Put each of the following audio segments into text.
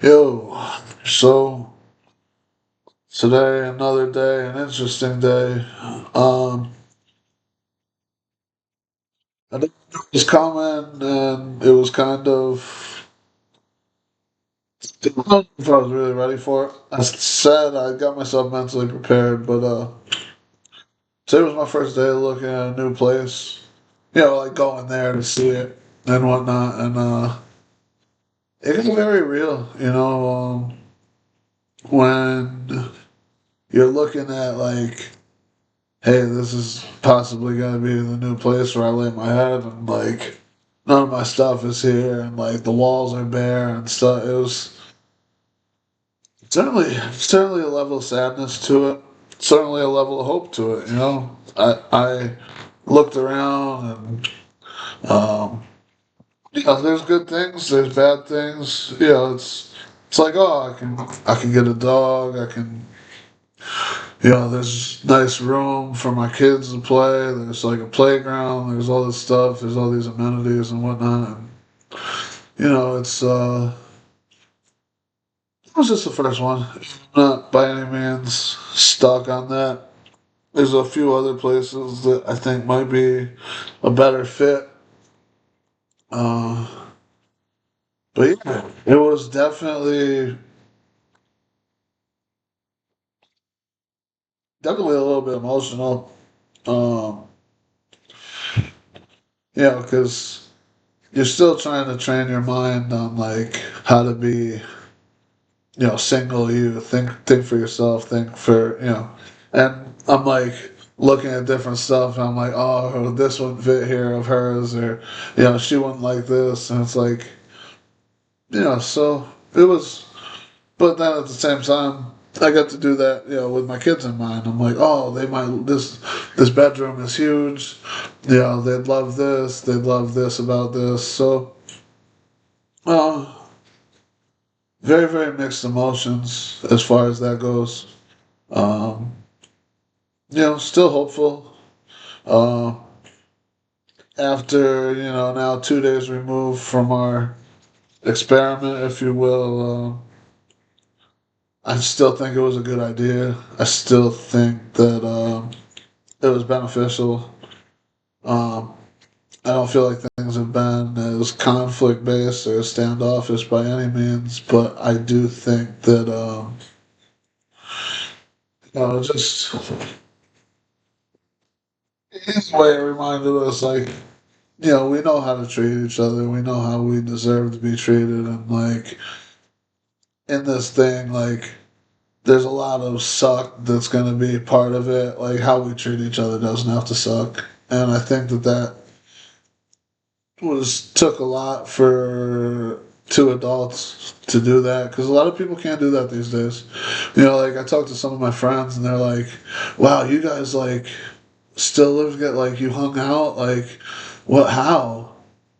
Yo, so today another day, an interesting day. Um, I didn't know it was coming, and it was kind of. I don't know if I was really ready for it. I said I got myself mentally prepared, but today was my first day looking at a new place. Like going there to see it and whatnot, and it is very real. When you're looking at like hey, this is possibly gonna be the new place where I lay my head, and like none of my stuff is here, and like the walls are bare and stuff. It was certainly a level of sadness to it, certainly a level of hope to it. I looked around and there's good things, there's bad things. It's like oh, I can get a dog, I can there's nice room for my kids to play. There's like a playground. There's all this stuff. There's all these amenities and whatnot. And, it was just the first one. Not by any means stuck on that. There's a few other places that I think might be a better fit. Uh, but yeah, it was definitely a little bit emotional. Um, because you're still trying to train your mind on like how to be single you think for yourself, think for and I'm like looking at different stuff and I'm like, oh, this wouldn't fit here of hers, or she wouldn't like this, and it's like so it was, but then at the same time I got to do that with my kids in mind. I'm like, oh, they might this bedroom is huge, they'd love this about this, so uh very very mixed emotions as far as that goes. um Still hopeful. Uh, After, now 2 days removed from our experiment, if you will, I still think it was a good idea. I still think that it was beneficial. Um, I don't feel like things have been as conflict based or standoffish by any means, but I do think that, just his way reminded us, like, we know how to treat each other. We know how we deserve to be treated, and like in this thing, like there's a lot of suck that's going to be part of it. Like how we treat each other doesn't have to suck, and I think that was took a lot for two adults to do that, because a lot of people can't do that these days. Like I talked to some of my friends and they're like, "Wow, you guys like still live together? Like you hung out? Like what? How?"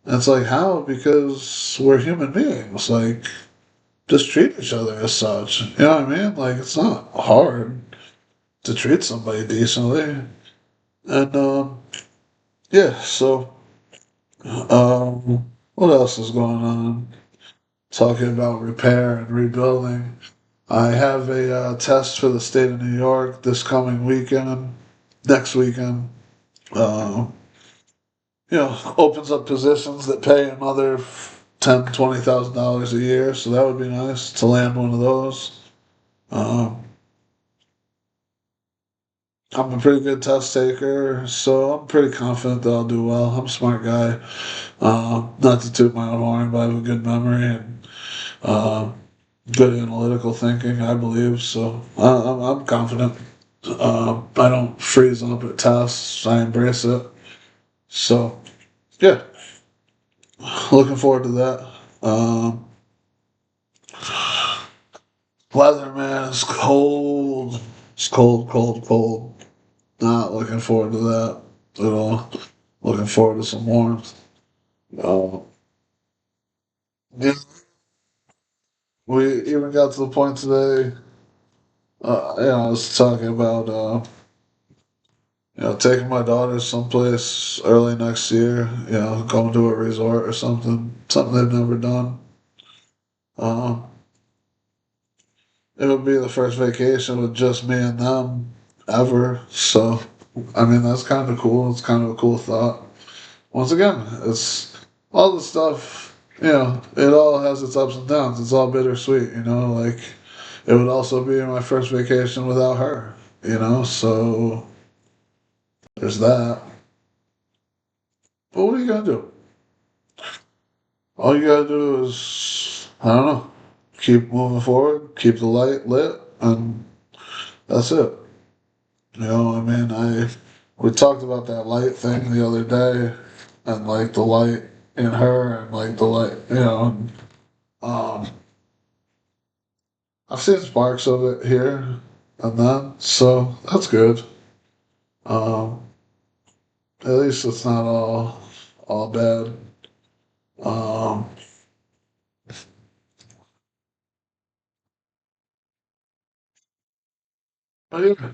And it's like how? Because we're human beings. Like just treat each other as such. You know what I mean? Like it's not hard to treat somebody decently. And yeah, so what else is going on? Talking about repair and rebuilding. I have a test for the state of New York this coming weekend, next weekend. Uh, Opens up positions that pay another $10,000 to $20,000 a year, so that would be nice to land one of those. Um, I'm a pretty good test taker, so I'm pretty confident that I'll do well. I'm a smart guy. Not to toot my own horn, but I have a good memory and uh, good analytical thinking, I believe. So I'm confident. I don't freeze up at tests. I embrace it. So yeah, looking forward to that. Weather, man, it's cold. It's cold, cold, cold. Not looking forward to that at all. Looking forward to some warmth. Uh, yeah, we even got to the point today. I was talking about taking my daughter someplace early next year. Going to a resort or something they've never done. Um, it would be the first vacation with just me and them ever. So, I mean, that's kind of cool. It's kind of a cool thought. Once again, it's all the stuff, it all has its ups and downs. It's all bittersweet, like it would also be my first vacation without her, so there's that. But what are you gonna do? All you gotta do is, I don't know, keep moving forward, keep the light lit, and that's it. I mean, we talked about that light thing the other day, and like the light in her, and like the light, and, um, I've seen sparks of it here and then, so that's good. Um, at least it's not all bad. Um, but yeah,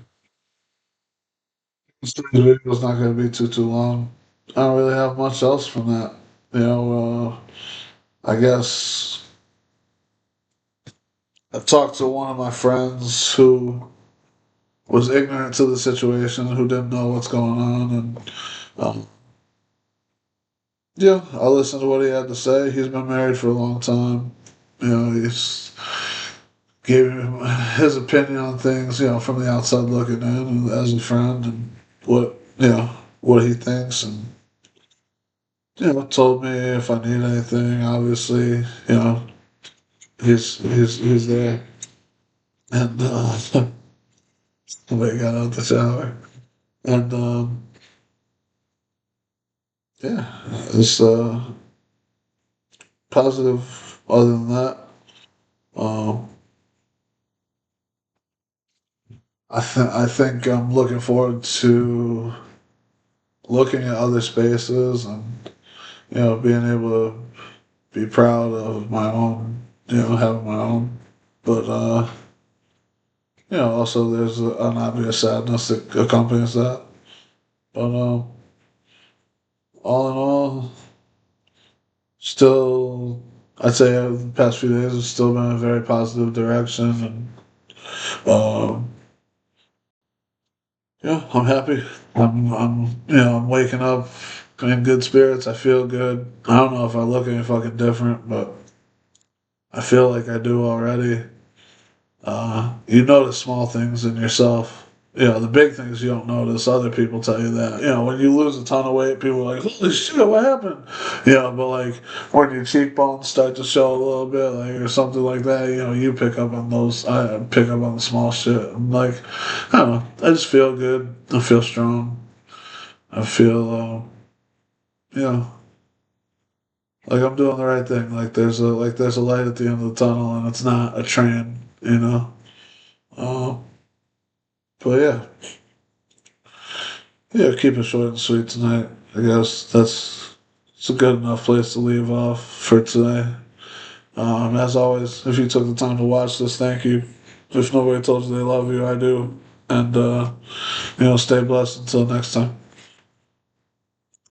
this video's not gonna be too long. I don't really have much else from that. I guess I talked to one of my friends who was ignorant to the situation, who didn't know what's going on, and yeah, I listened to what he had to say. He's been married for a long time. He's gave him his opinion on things, from the outside looking in, and as a friend, and what he thinks, and told me if I need anything. Obviously, he's there, and somebody got out the shower, and yeah, it's positive. Other than that, um, I think I'm looking forward to looking at other spaces and being able to be proud of my own, having my own. But also there's an obvious sadness that accompanies that. But all in all, still, I'd say the past few days have still been a very positive direction, and yeah, I'm happy. I'm waking up in good spirits. I feel good. I don't know if I look any fucking different, but I feel like I do already. You notice small things in yourself. The big things you don't notice. Other people tell you that. When you lose a ton of weight, people are like, "Holy shit, what happened?" But like when your cheekbones start to show a little bit, like or something like that, you pick up on those. I pick up on the small shit. I'm like, I don't know. I just feel good. I feel strong. I feel, like I'm doing the right thing. Like there's a light at the end of the tunnel, and it's not a train. Um, but yeah, keep it short and sweet tonight. I guess that's it's a good enough place to leave off for today. As always, if you took the time to watch this, thank you. If nobody told you they love you, I do. And stay blessed until next time.